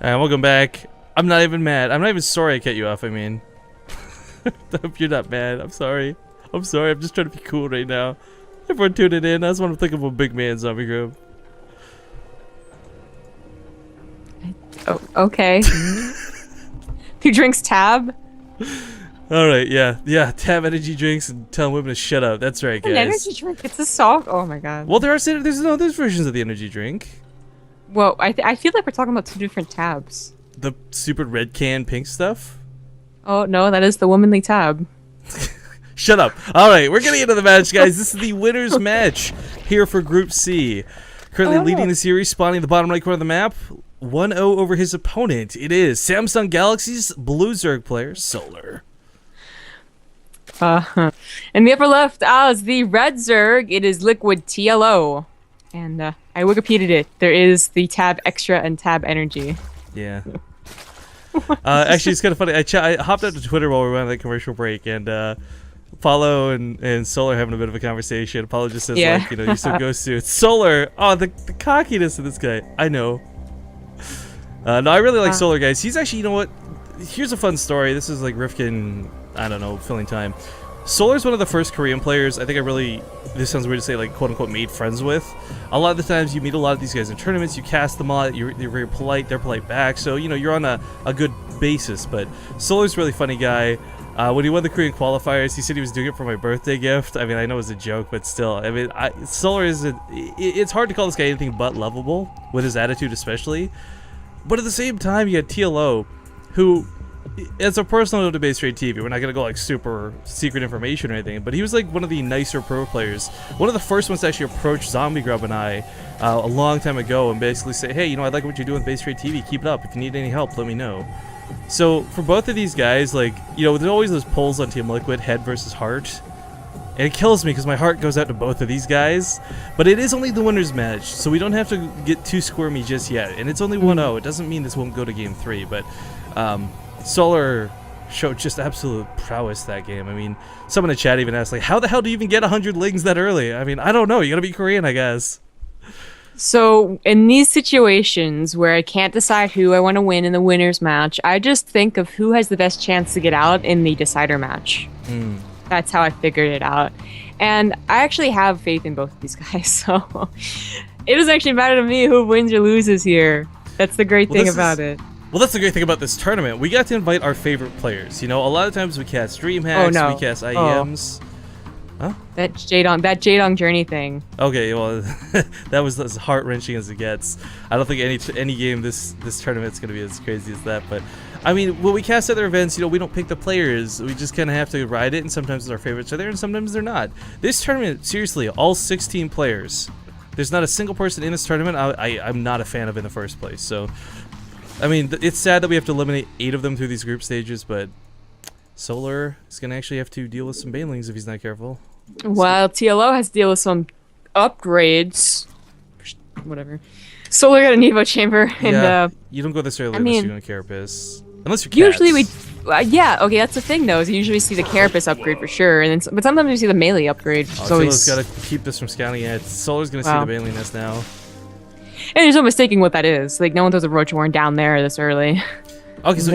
Alright, welcome back. I'm not even mad. I'm not even sorry I cut you off, I mean. I hope you're not mad. I'm sorry. I'm sorry. I'm just trying to be cool right now. Everyone tuning in. I just want to think of a big man zombie group. Oh, okay. Who drinks Tab? Alright, yeah. Yeah, Tab energy drinks and telling women to shut up. That's right, guys. An energy drink? It's a soft. Oh my god. Well, there's versions of the energy drink. Well, I feel like we're talking about two different Tabs. The stupid red can pink stuff? Oh, no, that is the womanly Tab. Shut up. Alright, we're getting into the match, guys. This is the winner's match here for Group C. Currently leading the series, spawning the bottom right corner of the map. 1-0 over his opponent. It is Samsung Galaxy's blue Zerg player, Solar. In the upper left, as the red Zerg, it is Liquid TLO. And I Wikipedia'd it. There is the Tab Extra and Tab Energy. Yeah. Actually, it's kind of funny. I hopped out to Twitter while we were on that commercial break, and Paulo and Solar having a bit of a conversation. Paulo just says, like, you know, you're so ghost suits. Solar, oh, the cockiness of this guy. I know. No, I really like Solar, guys. He's actually, you know what? Here's a fun story. This is like Rifkin, I don't know, filling time. Solar's one of the first Korean players I think I really, this sounds weird to say, like, quote-unquote, made friends with. A lot of the times you meet a lot of these guys in tournaments, you cast them a lot, you're very polite, they're polite back, so, you know, you're on a good basis, but Solar's a really funny guy. When he won the Korean qualifiers, he said he was doing it for my birthday gift. I mean, I know it's a joke, but still, I mean, Solar is, it's hard to call this guy anything but lovable, with his attitude especially. But at the same time, you had TLO, who, as a personal note to Base Trade TV, we're not going to go like super secret information or anything, but he was like one of the nicer pro players. One of the first ones to actually approach Zombie Grub and I a long time ago and basically say, hey, you know, I like what you're doing with Base Trade TV, keep it up. If you need any help, let me know. So for both of these guys, like, you know, there's always those polls on Team Liquid, head versus heart. And it kills me because my heart goes out to both of these guys. But it is only the winner's match, so we don't have to get too squirmy just yet. And it's only 1-0. It doesn't mean this won't go to Game 3, but Solar showed just absolute prowess that game. I mean, someone in the chat even asked, like, how the hell do you even get 100 lings that early? I mean, I don't know. You gotta be Korean, I guess. So, in these situations where I can't decide who I want to win in the winner's match, I just think of who has the best chance to get out in the decider match. That's how I figured it out. And I actually have faith in both of these guys, so it doesn't actually matter to me who wins or loses here. That's the great thing about it. Well, that's the great thing about this tournament. We got to invite our favorite players. You know, a lot of times we cast DreamHacks, we cast IEMs. Huh? That Jadong Journey thing. Okay, well, that was as heart-wrenching as it gets. I don't think any game this tournament's going to be as crazy as that, but I mean, when we cast other events, you know, we don't pick the players. We just kind of have to ride it, and sometimes our favorites are there, and sometimes they're not. This tournament, seriously, all 16 players. There's not a single person in this tournament I'm not a fan of in the first place. So, I mean, it's sad that we have to eliminate 8 of them through these group stages, but Solar is going to actually have to deal with some banelings if he's not careful. While TLO has to deal with some upgrades. Whatever. Solar got an Evo chamber, and you don't go this early unless you're going to Carapace. Unless you're cats. Usually yeah, okay, that's the thing though, is you usually see the Carapace upgrade for sure, and then, but sometimes you see the melee upgrade. TLO's got to keep this from scouting it. Solar's going to see the bailing nest now. And there's no mistaking what that is. Like, no one throws a Roach Warren down there this early. Okay, so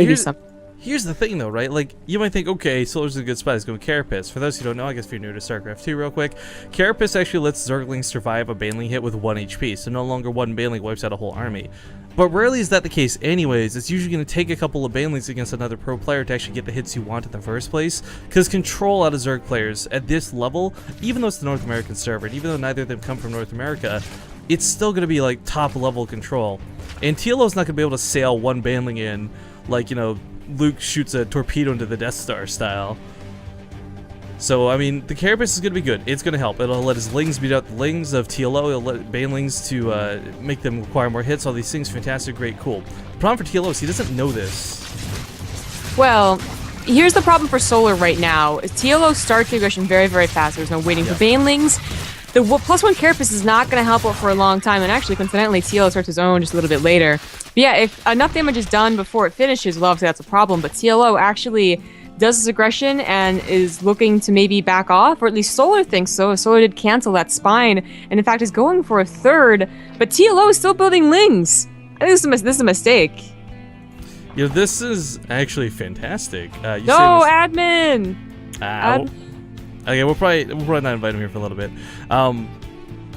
here's the thing though, right? Like, you might think, okay, Solar's in a good spot, he's going Carapace. For those who don't know, I guess if you're new to Starcraft 2 real quick, Carapace actually lets Zerglings survive a Baneling hit with 1 HP, so no longer one Baneling wipes out a whole army. But rarely is that the case anyways. It's usually going to take a couple of Banelings against another pro player to actually get the hits you want in the first place, because control out of Zerg players at this level, even though it's the North American server, and even though neither of them come from North America, it's still going to be like top level control. And TLO's not going to be able to sail one Baneling in like, you know, Luke shoots a torpedo into the Death Star style. So, I mean, the Carapace is going to be good. It's going to help. It'll let his Lings beat out the Lings of TLO. It'll let Banelings to make them require more hits. All these things, fantastic, great, cool. The problem for TLO is he doesn't know this. Well, here's the problem for Solar right now. TLO starts the aggression very, very fast. There's no waiting for Banelings. The +1 Carapace is not going to help out for a long time, and actually, coincidentally, TLO starts his own just a little bit later. But yeah, if enough damage is done before it finishes, well, obviously that's a problem, but TLO actually does his aggression and is looking to maybe back off, or at least Solar thinks so. Solar did cancel that spine, and in fact is going for a third, but TLO is still building Lings. I think this is a mistake. You know, this is actually fantastic. You No, admin! Okay, we'll probably not invite him here for a little bit.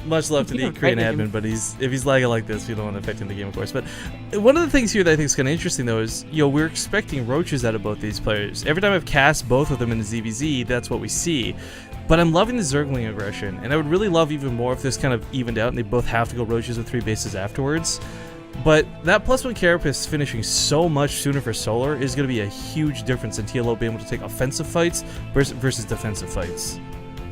Much love to the Korean admin, but if he's lagging like this, we don't want to affect him in the game, of course. But one of the things here that I think is kind of interesting, though, is we're expecting roaches out of both these players. Every time I've cast both of them in the ZVZ, that's what we see. But I'm loving the Zergling aggression, and I would really love even more if this kind of evened out and they both have to go roaches with 3 bases afterwards. But that +1 carapace finishing so much sooner for Solar is going to be a huge difference in TLO being able to take offensive fights versus defensive fights.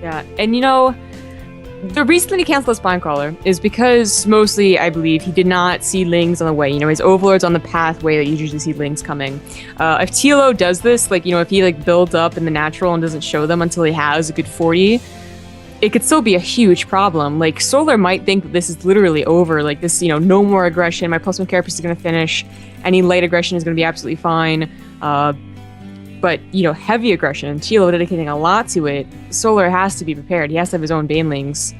Yeah, and the reason that he canceled the Spinecrawler is because mostly, I believe, he did not see Lings on the way. His Overlord's on the pathway that you usually see Lings coming. If TLO does this, if he builds up in the natural and doesn't show them until he has a good 40, it could still be a huge problem. Solar might think that this is literally over. This, no more aggression. My +1 carapace is going to finish. Any light aggression is going to be absolutely fine. But, heavy aggression, TLO dedicating a lot to it, Solar has to be prepared. He has to have his own Banelings.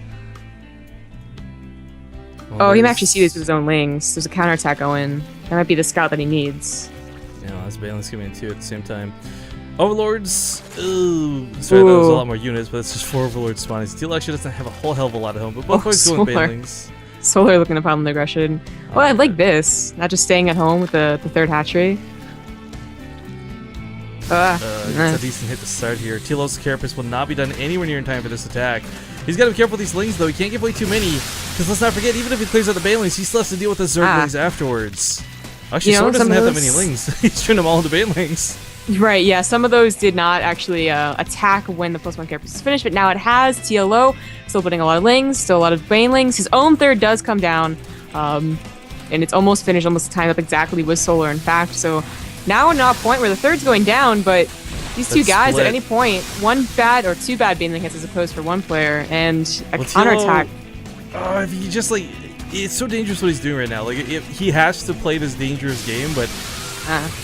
Well, he can actually see this with his own Lings. There's a counterattack going. That might be the scout that he needs. Yeah, that's Banelings coming in too at the same time. Overlords, ooh. Sorry, that was a lot more units, but it's just 4 Overlords spawning. TLO actually doesn't have a whole hell of a lot at home, but both ways going Banelings. Solar looking to problem the aggression. Well, I like this. Not just staying at home with the 3rd hatchery. It's a decent hit to start here. TLO's carapace will not be done anywhere near in time for this attack. He's got to be careful with these Lings, though. He can't give away too many, because let's not forget, even if he clears out the Banelings, he still has to deal with the Zerglings afterwards. Actually, Sword doesn't have that many Lings. He's turned them all into Banelings. Right, yeah. Some of those did not actually attack when the +1 carapace is finished, but now it has. TLO still putting a lot of Lings, still a lot of Banelings. His own 3rd does come down, and it's almost finished, almost timed up exactly with Solar, in fact, so now we're not a point where the 3rd's going down, but these 2 guys at any point, 1 bad or 2 bad Baneling hits as opposed for 1 player, and a counterattack. If he just it's so dangerous what he's doing right now. He has to play this dangerous game, but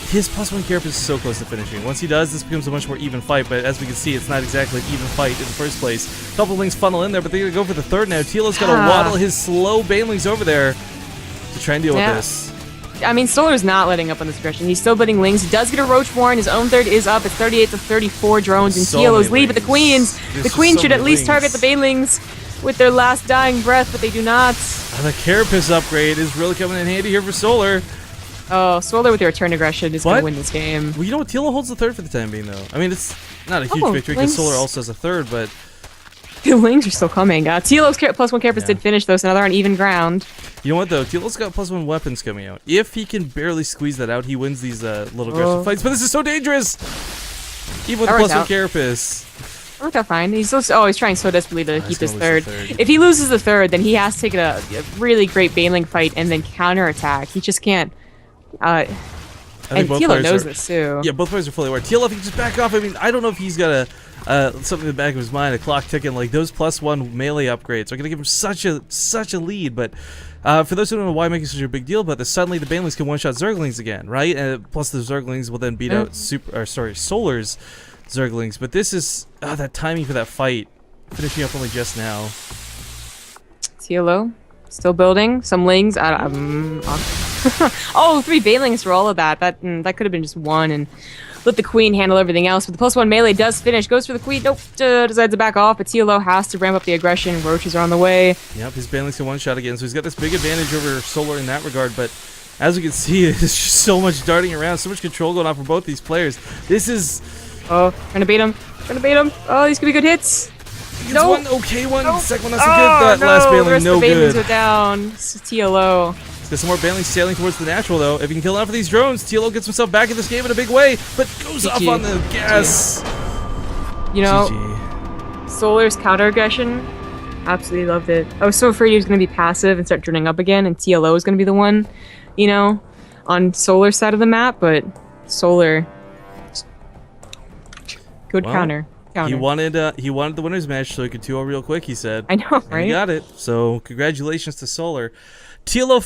his +1 carapace is so close to finishing. Once he does, this becomes a much more even fight, but as we can see, it's not exactly an even fight in the first place. A couple Lings funnel in there, but they're going to go for the 3rd now. TLO's got to waddle his slow Banelings over there to try and deal with this. I mean, Solar's not letting up on this aggression. He's still bidding Lings. He does get a Roach Warren. His own 3rd is up. It's 38 to 34 drones in TLO's lead, but the Queens should at least target the Banelings with their last dying breath, but they do not. The carapace upgrade is really coming in handy here for Solar. Oh, Solar with your return aggression is going to win this game. Well, TLO holds the 3rd for the time being, though. I mean, it's not a huge victory because Solar also has a 3rd, but the Lings are still coming. TLO's +1 carapace did finish, though, so now they're on even ground. You know what, though? TLO's got +1 weapons coming out. If he can barely squeeze that out, he wins these little aggression fights. But this is so dangerous! Even with the +1 carapace. Worked out fine. He's trying so desperately to keep his 3rd. If he loses the 3rd, then he has to take a really great Baneling fight and then counterattack. He just can't. And TLO knows this too. Yeah, both players are fully aware. TLO, if he can just back off, I mean, I don't know if he's got something in the back of his mind, a clock ticking. Those +1 melee upgrades are going to give him such a lead. But for those who don't know why I'm making such a big deal about this, suddenly the Banelings can one-shot Zerglings again, right? And plus the Zerglings will then beat out Solar's Zerglings. But this is that timing for that fight, finishing up only just now. TLO still building some Lings. Oh, 3 Banelings for all of that. That could have been just 1 and let the Queen handle everything else. But the +1 melee does finish. Goes for the Queen. Nope. Decides to back off. But TLO has to ramp up the aggression. Roaches are on the way. Yep, his Banelings can one-shot again. So he's got this big advantage over Solar in that regard. But as we can see, there's just so much darting around. So much control going on for both these players. This is... Oh, trying to bait him. Oh, these could be good hits. No. One okay one. No. Second one not so good. That last Baneling, no good. The Banelings go down. It's TLO. He's got some more Banelings sailing towards the natural, though. If he can kill enough of these drones, TLO gets himself back in this game in a big way, but goes off on the gas. Solar's counter aggression, absolutely loved it. I was so afraid he was going to be passive and start turning up again, and TLO is going to be the one, on Solar's side of the map, but Solar, good counter. He wanted the winner's match so he could 2-0 real quick, he said. I know, right? And he got it. So congratulations to Solar. TLO